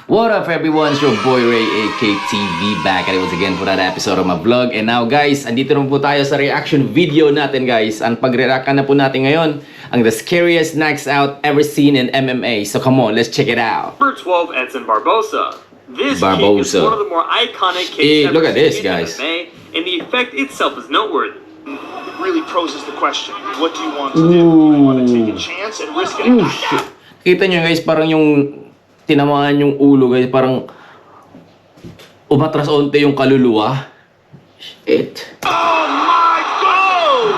What up everyone, it's your boy Ray AKTV back at it once again for that episode of my vlog. And now guys, andito naman po tayo sa reaction video natin guys. Ang pagre-react na po natin ngayon, ang the scariest knocks out ever seen in MMA. So come on, let's check it out. Number 12, Edson Barbosa. This kick is one of the more iconic kicks look at this in guys. MMA, and the effect itself is noteworthy. It really poses the question, what do you want to do? Do you want to take a chance and risk getting knocked out? Kita nyo guys, parang yung tinamaan yung ulo guys, parang umatras onte yung kaluluwa. Shit. Oh my God!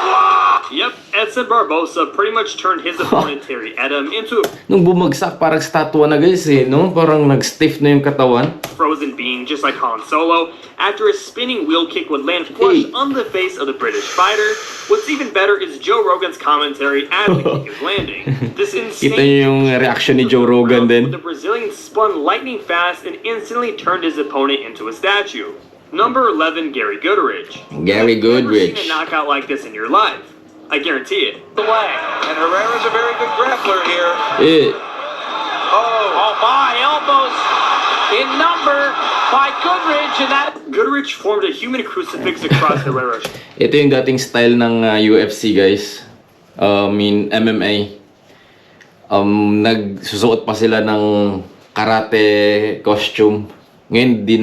Wow! Yep, Edson Barbosa pretty much turned his opponent Terry Edom into a Nung bumagsak, parang statwa na guys eh, no? Parang nag-stiff na yung katawan. frozen being just like Han Solo after a spinning wheel kick would land flush on the face of the British fighter. What's even better is Joe Rogan's commentary as the kick is landing. This insane Kita nyo yung reaction ni Joe Rogan din. The Brazilian spun lightning fast and instantly turned his opponent into a statue. Number 11, Gary Goodrich. Gary Have you ever Goodrich. seen a knockout like this in your life? I guarantee it. Away. And Herrera's a very good grappler here. Oh my, elbows in number by Goodrich, and that Goodrich formed a human crucifix across Herrera's Ito yung dating style ng UFC guys. MMA. Nagsusuot pa sila ng karate costume. Ngayon, di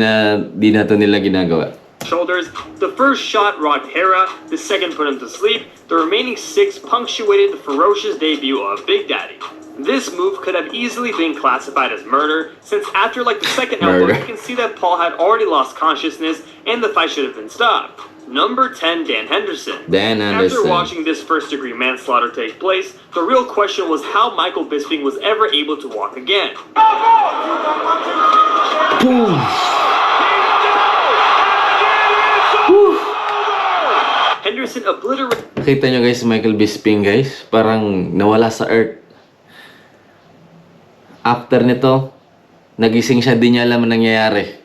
na to nila ginagawa. shoulders. The first shot rocked Hera, the second put him to sleep, the remaining 6 punctuated the ferocious debut of Big Daddy. This move could have easily been classified as murder, since after like the second elbow, you can see that Paul had already lost consciousness and the fight should have been stopped. Number 10, Dan Henderson. Dan Henderson. After watching this first-degree manslaughter take place, the real question was how Michael Bisping was ever able to walk again. Boom! Henderson obliterated Kita nyo guys, Michael Bisping guys, parang nawala sa earth. After nito, nagising siya, di niya alam ang nangyayari.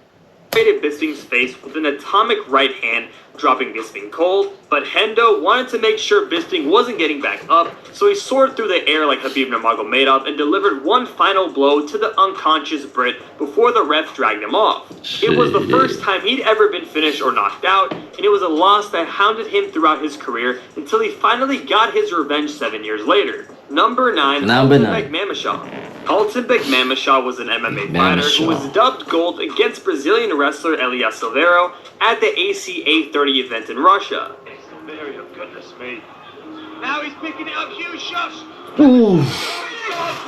Bisping's face with an atomic right hand, dropping Bisping cold, but Hendo wanted to make sure Bisping wasn't getting back up, so he soared through the air like Khabib Nurmagomedov and delivered one final blow to the unconscious Brit before the ref dragged him off. It was the first time he'd ever been finished or knocked out, and it was a loss that hounded him throughout his career until he finally got his revenge 7 years later. Number 9, Halton Bekmambetov. Halton Bekmambetov was an MMA fighter who was dubbed gold against Brazilian wrestler Elias Silveiro at the ACA 30 event in Russia. Silverio, goodness me. Now he's picking out huge shots. Ooh!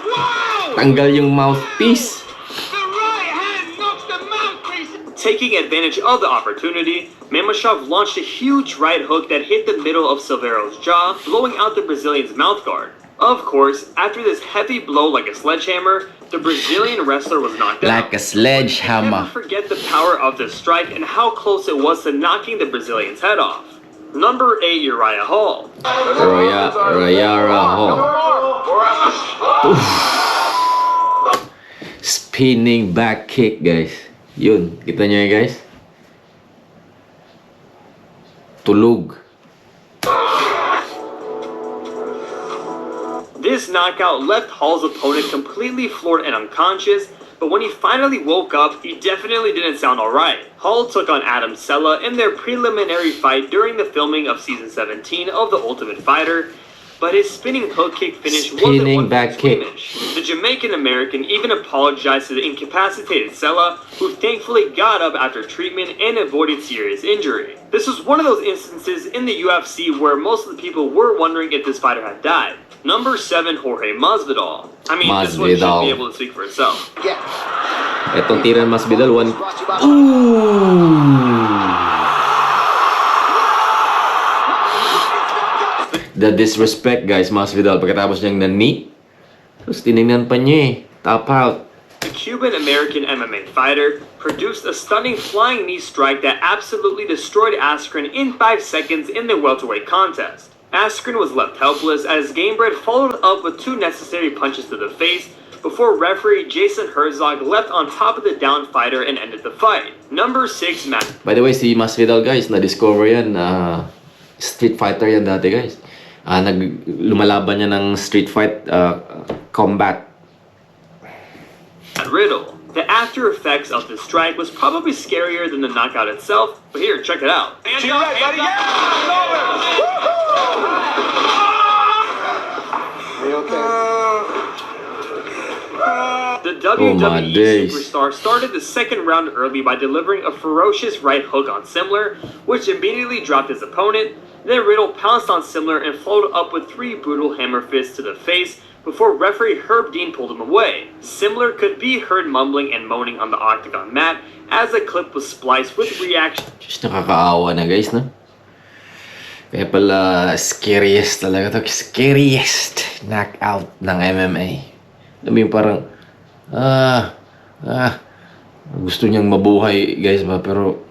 Wow! Tanggal yung mouthpiece. The right hand knocks the mouthpiece. Taking advantage of the opportunity, Mamashov launched a huge right hook that hit the middle of Silveiro's jaw, blowing out the Brazilian's mouthguard. Of course, after this heavy blow like a sledgehammer, the Brazilian wrestler was knocked out. Like a sledgehammer. Never forget the power of this strike and how close it was to knocking the Brazilian's head off. Number 8, Uriah Hall. Uriah Hall. Spinning back kick guys. Yun, kita nyo guys. Tulog. This knockout left Hall's opponent completely floored and unconscious, but when he finally woke up, he definitely didn't sound alright. Hall took on Adam Sella in their preliminary fight during the filming of season 17 of The Ultimate Fighter, but his spinning hook kick finish wasn't one back kick. The Jamaican-American even apologized to the incapacitated Sella, who thankfully got up after treatment and avoided serious injury. This was one of those instances in the UFC where most of the people were wondering if this fighter had died. Number 7, Jorge Masvidal. I mean, this one should be able to speak for itself. Etong tira Masvidal, one. Ooh! The disrespect guys, Masvidal, pagkatapos niyang nani. Tapos tinignan pa niya eh. Tap out. The Cuban-American MMA fighter produced a stunning flying knee strike that absolutely destroyed Askren in 5 seconds in the welterweight contest. Askren was left helpless as Gamebred followed up with 2 necessary punches to the face before referee Jason Herzog left on top of the downed fighter and ended the fight. Number 6, Matt. By the way, si Masvidal guys, na-discover yan. Street fighter yan dati guys. Lumalaban niya ng street fight combat. Riddle. The after effects of the strike was probably scarier than the knockout itself, but here, check it out. To your right, buddy. Yeah! It's over! Are you okay? The Oh my WWE days. superstar started the second round early by delivering a ferocious right hook on Simler, which immediately dropped his opponent. Then Riddle pounced on Simler and followed up with 3 brutal hammer fists to the face before referee Herb Dean pulled him away. Simler could be heard mumbling and moaning on the octagon mat as the clip was spliced with reaction. Just nakakaawa na guys, no? Kaya pala, scariest talaga to. Scariest knockout ng MMA. Alam mo yung parang, gusto niyang mabuhay guys ba, pero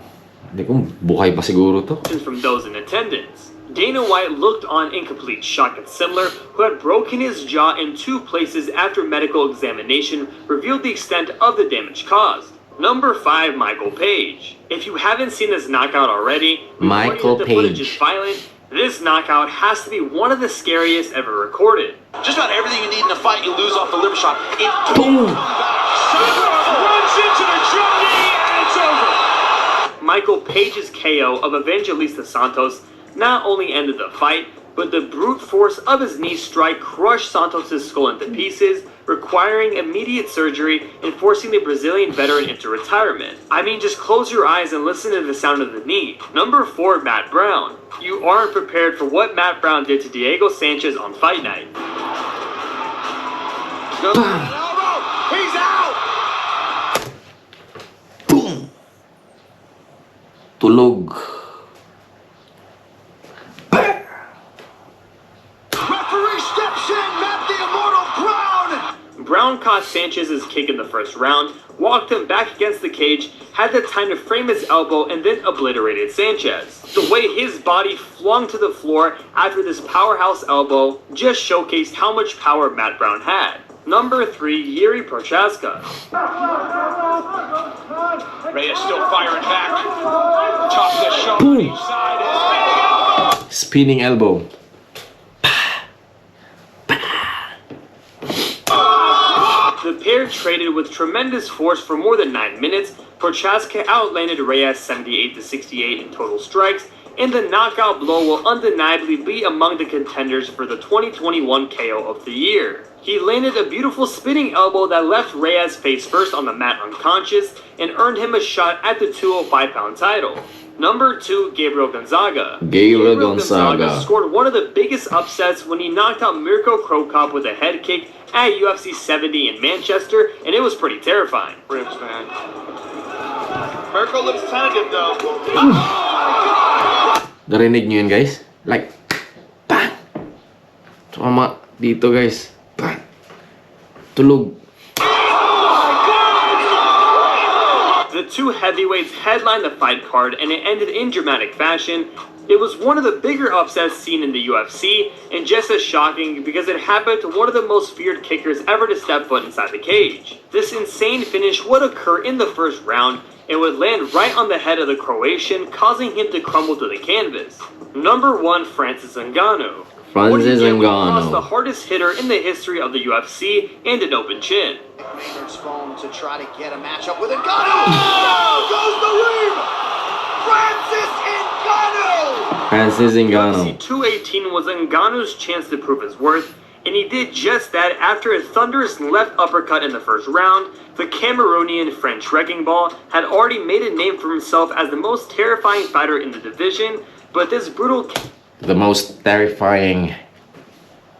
hindi ko buhay pa siguro to. From those in attendance. Dana White looked on in complete shock at Simler, who had broken his jaw in 2 places after medical examination revealed the extent of the damage caused. Number 5, Michael Page. If you haven't seen this knockout already, Michael the footage is Page. violent. This knockout has to be one of the scariest ever recorded. Just about everything you need in a fight, you lose off the liver shot. Boom! Runs into the jump knee, and it's over. Michael Page's KO of Evangelista Santos not only ended the fight, but the brute force of his knee strike crushed Santos' skull into pieces, requiring immediate surgery and forcing the Brazilian veteran into retirement. I mean, just close your eyes and listen to the sound of the knee. Number 4, Matt Brown. You aren't prepared for what Matt Brown did to Diego Sanchez on fight night. He's out. Boom! Tulog. Referee steps in, Matt the Immortal Brown. Brown caught Sanchez's kick in the first round, walked him back against the cage, had the time to frame his elbow, and then obliterated Sanchez. The way his body flung to the floor after this powerhouse elbow just showcased how much power Matt Brown had. Number 3, Yuri Prochaska. Reyes still firing back. Toss the show on each side. Spinning elbow. The pair traded with tremendous force for more than 9 minutes. Prochaska outlanded Reyes 78-68 in total strikes, and the knockout blow will undeniably be among the contenders for the 2021 KO of the year. He landed a beautiful spinning elbow that left Reyes face first on the mat unconscious and earned him a shot at the 205-pound title. Number 2, Gabriel Gonzaga. Gabriel Gonzaga scored one of the biggest upsets when he knocked out Mirko Cro Cop with a head kick at UFC 70 in Manchester, and it was pretty terrifying. Ribs, man. Mirko looks tentative, though. Narinig nyo yun guys? Like, bang! Tama dito guys. Bang! Tulog. The 2 heavyweights headlined the fight card, and it ended in dramatic fashion. It was one of the bigger upsets seen in the UFC, and just as shocking because it happened to one of the most feared kickers ever to step foot inside the cage. This insane finish would occur in the first round, and would land right on the head of the Croatian, causing him to crumble to the canvas. Number 1, Francis Ngannou. Francis What he did when he lost the Ngannou. hardest hitter in the history of the UFC and an open chin. Maynard's phone to try to get a matchup with Ngannou. Oh! Goes the Reem! Francis Ngannou! Francis UFC Ngannou. 218 was Ngannou's chance to prove his worth, and he did just that after a thunderous left uppercut in the first round. The Cameroonian French wrecking ball had already made a name for himself as the most terrifying fighter in the division, but this brutal The most terrifying.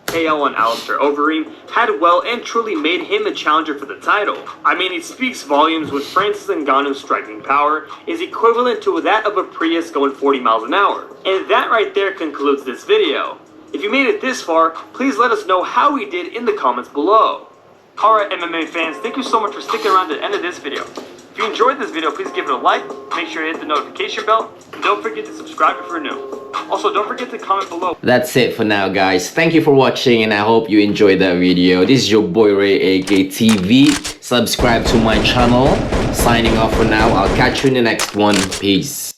KO on Alistair Overeem had well and truly made him a challenger for the title. I mean, it speaks volumes with Francis Ngannou's striking power is equivalent to that of a Prius going 40 miles an hour. And that right there concludes this video. If you made it this far, please let us know how we did in the comments below. Alright MMA fans, thank you so much for sticking around to the end of this video. If you enjoyed this video, please give it a like, make sure to hit the notification bell, and don't forget to subscribe if you're new. Also, don't forget to comment below. That's it for now guys. Thank you for watching and I hope you enjoyed that video. This is your boy Ray AKTV. Subscribe to my channel. Signing off for now. I'll catch you in the next one. Peace.